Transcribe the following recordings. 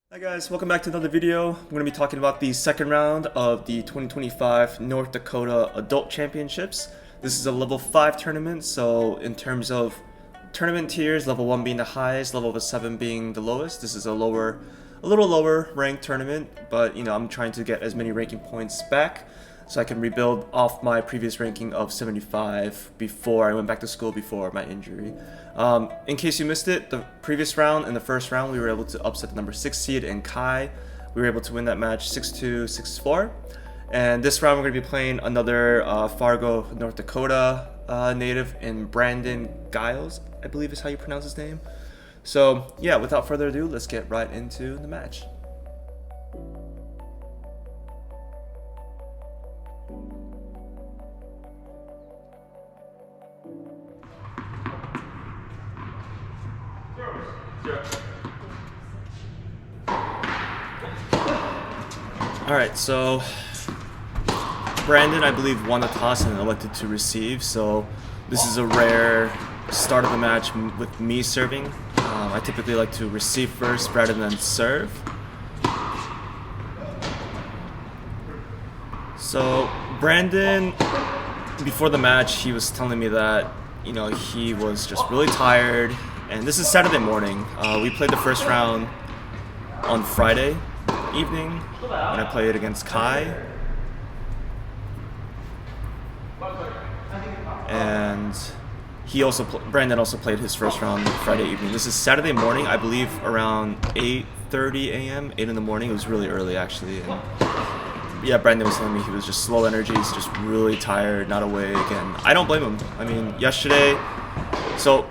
Hi guys, welcome back to another video. I'm going to be talking about the second round of the 2025 North Dakota Adult Championships. This is a level 5 tournament, so in terms of tournament tiers, level 1 being the highest, level 7 being the lowest. This is a little lower ranked tournament, but I'm trying to get as many ranking points back so I can rebuild off my previous ranking of 75 before I went back to school before my injury. In case you missed it, the previous round, in the first round, we were able to upset the number 6 seed in Kai. We were able to win that match 6-2, 6-4. And this round, we're going to be playing another Fargo, North Dakota native in Brandon Giles, I believe is how you pronounce his name. So yeah, without further ado, let's get right into the match. Alright, so Brandon, I believe, won the toss and elected to receive, so this is a rare start of the match with me serving. I typically like to receive first rather than serve. So Brandon, before the match, he was telling me that he was just really tired, and this is Saturday morning. We played the first round on Friday evening when I played against Kai, and Brandon also played his first round Friday evening. This is Saturday morning, I believe around 8:30 a.m., 8 in the morning. It was really early actually, and yeah, Brandon was telling me he was just low energy, he's just really tired, not awake, and I don't blame him. I mean, yesterday, so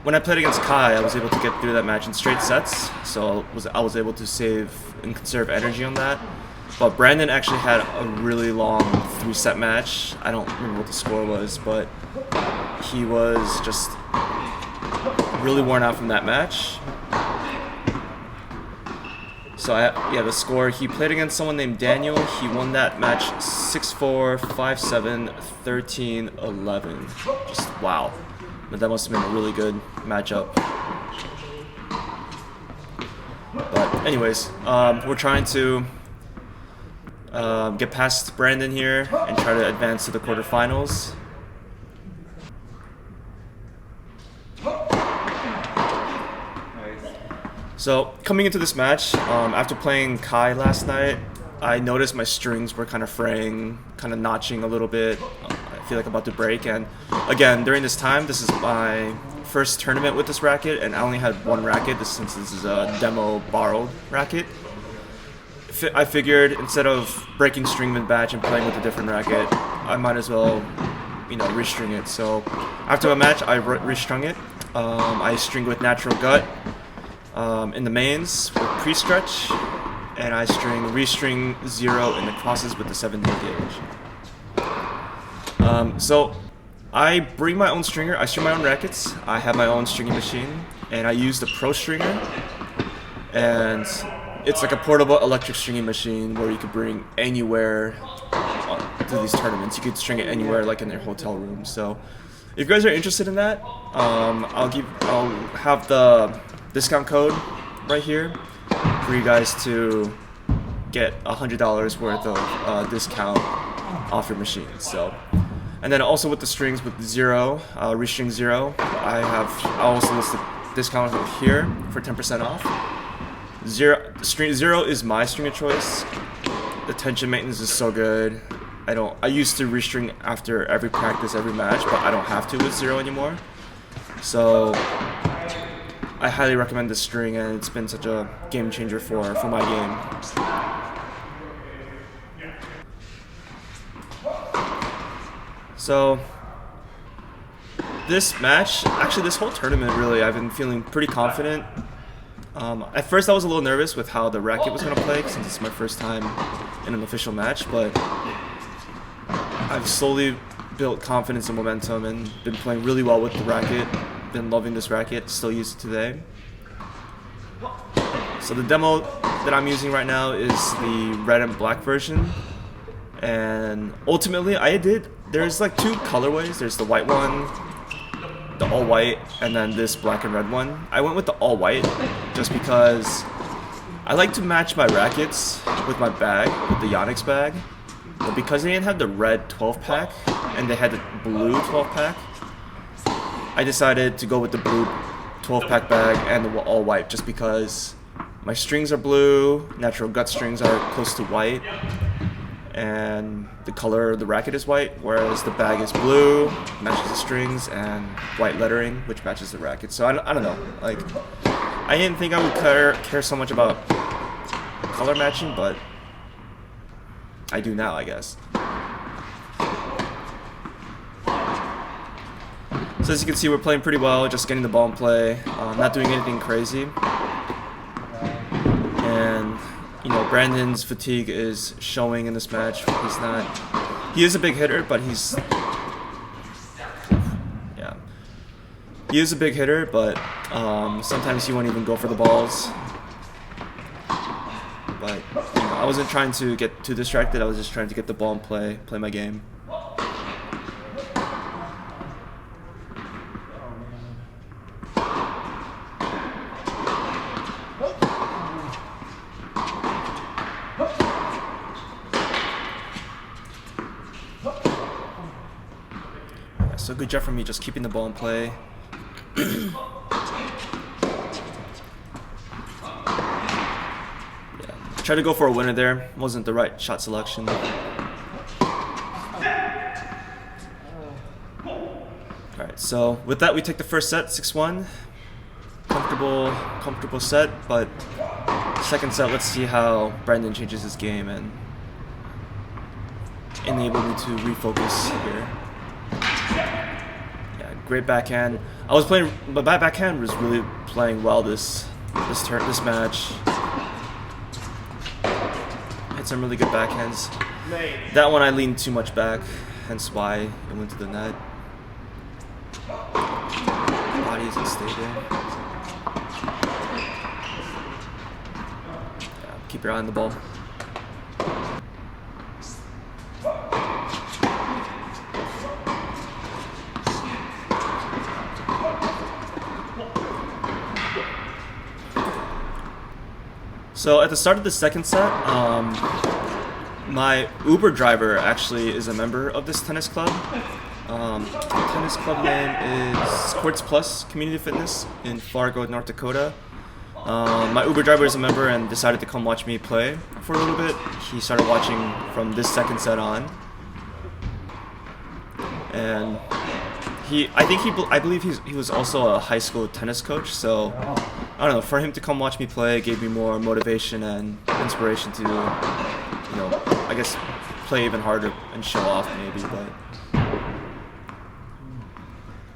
when I played against Kai, I was able to get through that match in straight sets, so I was able to save and conserve energy on that. But Brandon actually had a really long 3-set match. I don't remember what the score was, but he was just really worn out from that match. So the score, he played against someone named Daniel. He won that match 6-4, 5-7, 13, 11. Just wow. But that must have been a really good matchup. But anyways, we're trying to get past Brandon here and try to advance to the quarterfinals. So coming into this match, after playing Kai last night, I noticed my strings were kind of fraying, kind of notching a little bit. I feel like I'm about to break, and again, during this time, this is my first tournament with this racket, and I only had one racket since this is a demo borrowed racket. I figured instead of breaking string mid-batch and playing with a different racket, I might as well, restring it. So after my match, I restrung it. I stringed with natural gut in the mains with pre-stretch, and I restring 0 in the crosses with the 7 gauge. So I bring my own stringer. I string my own rackets. I have my own stringing machine, and I use the ProStringer, and it's like a portable electric stringing machine where you could bring anywhere to these tournaments. You could string it anywhere, like in your hotel room. So if you guys are interested in that, I'll have the discount code right here for you guys to get $100 worth of discount off your machine. So, and then also with the strings with 0, restring 0, I also list the discount here for 10% off. 0 is my string of choice. The tension maintenance is so good. I used to restring after every practice, every match, but I don't have to with 0 anymore. So I highly recommend this string, and it's been such a game changer for my game. So this match, actually this whole tournament really, I've been feeling pretty confident. At first I was a little nervous with how the racket was going to play since it's my first time in an official match, but I've slowly built confidence and momentum and been playing really well with the racket. Been loving this racket, still use it today. So the demo that I'm using right now is the red and black version, and ultimately there's like 2 colorways. There's the white one, the all white, and then this black and red one. I went with the all white just because I like to match my rackets with my bag, with the Yonex bag, but because they didn't have the red 12-pack and they had the blue 12-pack, I decided to go with the blue 12-pack bag and the all white just because my strings are blue, natural gut strings are close to white, and the color of the racket is white, whereas the bag is blue, matches the strings, and white lettering, which matches the racket. So I don't know, like, I didn't think I would care so much about color matching, but I do now, I guess. So as you can see, we're playing pretty well, just getting the ball in play, not doing anything crazy. And, you know, Brandon's fatigue is showing in this match. He is a big hitter, but he is a big hitter, but sometimes he won't even go for the balls. But, you know, I wasn't trying to get too distracted, I was just trying to get the ball in play my game. So good job from me just keeping the ball in play. Yeah. Tried to go for a winner there. Wasn't the right shot selection. Alright, so with that we take the first set, 6-1. Comfortable set, but second set, let's see how Brandon changes his game and enable me to refocus here. Yeah, great backhand. I was playing, but my backhand was really playing well this match. Had some really good backhands. That one I leaned too much back, hence why it went to the net. Body isn't stable. Yeah, keep your eye on the ball. So at the start of the second set, my Uber driver actually is a member of this tennis club. The tennis club name is Courts Plus Community Fitness in Fargo, North Dakota. My Uber driver is a member and decided to come watch me play for a little bit. He started watching from this second set on, and I believe he was also a high school tennis coach. So I don't know, for him to come watch me play gave me more motivation and inspiration to, you know, I guess play even harder and show off maybe. But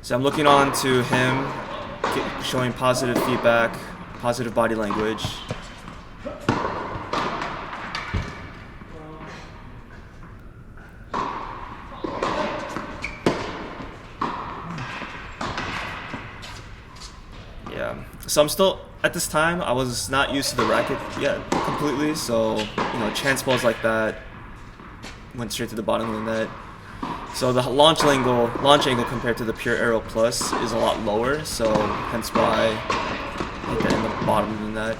so I'm looking on to him, showing positive feedback, positive body language. Yeah, so I'm still, at this time, I was not used to the racket yet completely, so, you know, chance balls like that went straight to the bottom of the net. So the launch angle compared to the Pure Aero Plus is a lot lower, so hence why I hit that in the bottom of the net.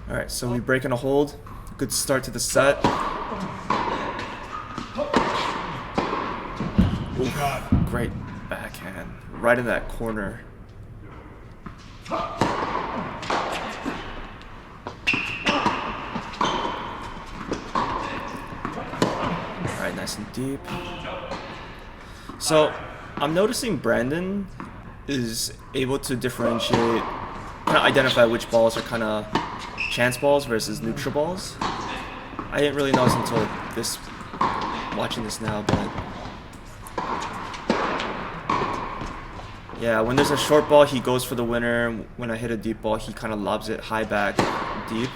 Alright, so we break in a hold. Good start to the set. Ooh, great backhand, right in that corner. Alright, nice and deep. So, I'm noticing Brandon is able to differentiate, kind of identify which balls are kind of chance balls versus neutral balls. I didn't really notice until this, watching this now, but yeah, when there's a short ball, he goes for the winner. When I hit a deep ball, he kind of lobs it high back, deep.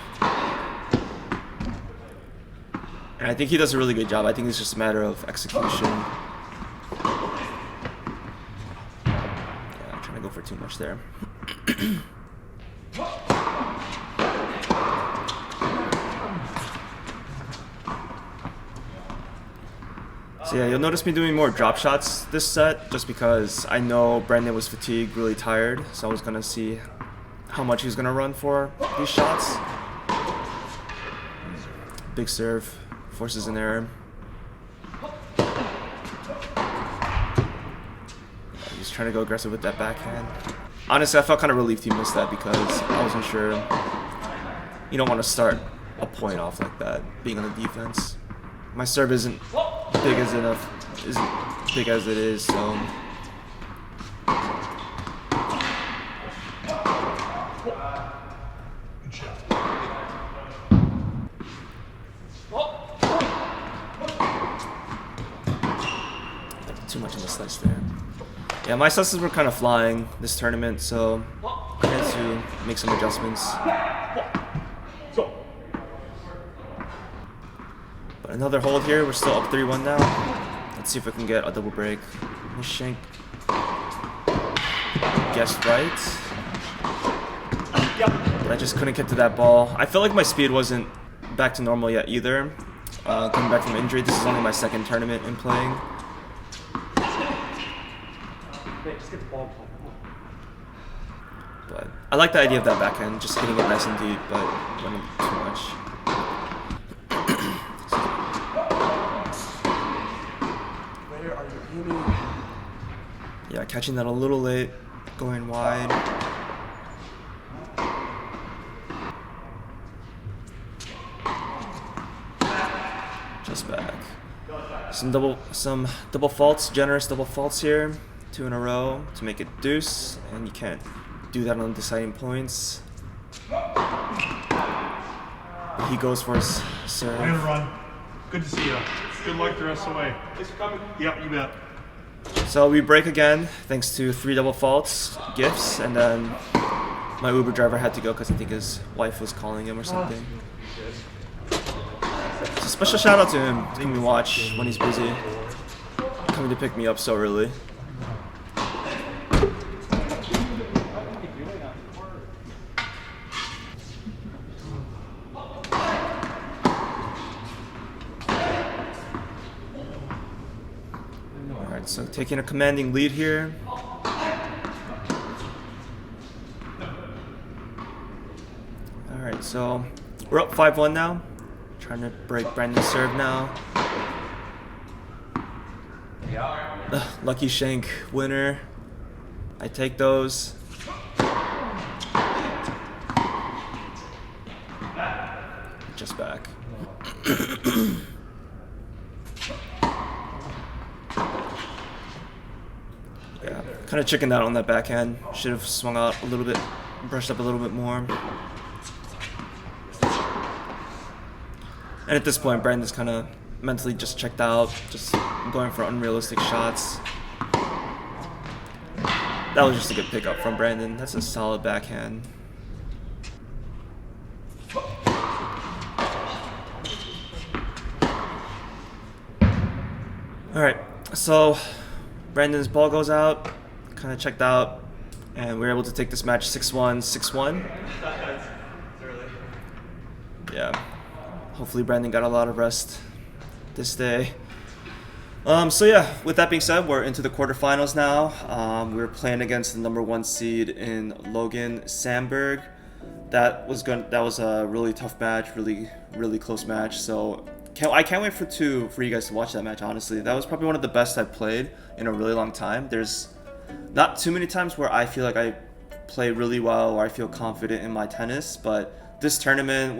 And I think he does a really good job. I think it's just a matter of execution. Yeah, I'm trying to go for too much there. So So yeah, you'll notice me doing more drop shots this set just because I know Brandon was fatigued, really tired, so I was gonna see how much he was gonna run for these shots. Big serve, forces an error. He's trying to go aggressive with that backhand. Honestly, I felt kind of relieved he missed that because I wasn't sure. You don't want to start a point off like that, being on the defense. My serve isn't big as it is, so. Too much in the slice there. Yeah, my slices were kind of flying this tournament, so I had to make some adjustments. But another hold here, we're still up 3-1 now. Let's see if we can get a double break. Miss Shank guessed right. But I just couldn't get to that ball. I felt like my speed wasn't back to normal yet either. Coming back from injury, this is only my second tournament in playing. Just get the ball. But I like the idea of that backhand, just hitting it nice and deep, but running too much. Where are you aiming? Yeah, catching that a little late, going wide. Just back. Some double faults, generous double faults here. 2 in a row to make it deuce, and you can't do that on deciding points. He goes for his serve. Way to run. Good to see you. Good luck the rest of the way. Thanks for coming. Yep, you bet. So we break again, thanks to 3 double faults, gifts, and then my Uber driver had to go because I think his wife was calling him or something. So special shout out to him, letting me watch when he's busy, coming to pick me up so early. Alright, so taking a commanding lead here. Alright, so we're up 5-1 now. Trying to break Brandon's serve now. Lucky shank winner. I take those. Just back. Yeah, kind of chickened out on that backhand. Should have swung out a little bit, brushed up a little bit more. And at this point, Brandon's kind of mentally just checked out, just going for unrealistic shots. That was just a good pickup from Brandon. That's a solid backhand. Alright, so Brandon's ball goes out, kind of checked out, and we were able to take this match 6-1, 6-1. Yeah. Hopefully Brandon got a lot of rest this day. So yeah, with that being said, we're into the quarterfinals now. We're playing against the #1 seed in Logan Sandberg. That was a really tough match, really close match. So I can't wait for you guys to watch that match. Honestly, that was probably one of the best I've played in a really long time. There's not too many times where I feel like I play really well or I feel confident in my tennis, but this tournament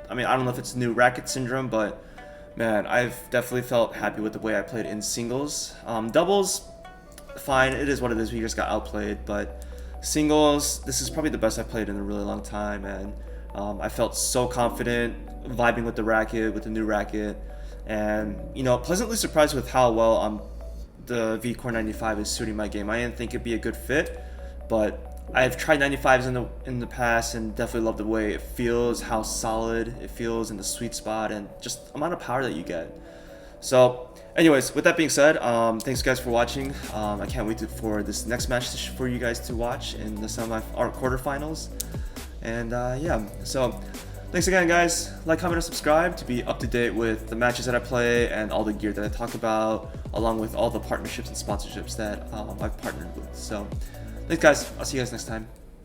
I don't know if it's new racket syndrome, but man, I've definitely felt happy with the way I played in singles. Doubles, fine, it is what it is, we just got outplayed, but singles, this is probably the best I've played in a really long time, and I felt so confident, vibing with the racket, with the new racket, and pleasantly surprised with how well the V-Core 95 is suiting my game. I didn't think it'd be a good fit, but I've tried 95s in the past and definitely love the way it feels, how solid it feels in the sweet spot, and just the amount of power that you get. So anyways, with that being said, thanks guys for watching. I can't wait for this next match for you guys to watch in the quarterfinals. And yeah, so Thanks again, guys. Like, comment, and subscribe to be up to date with the matches that I play and all the gear that I talk about, along with all the partnerships and sponsorships that I've partnered with. So, thanks, guys. I'll see you guys next time.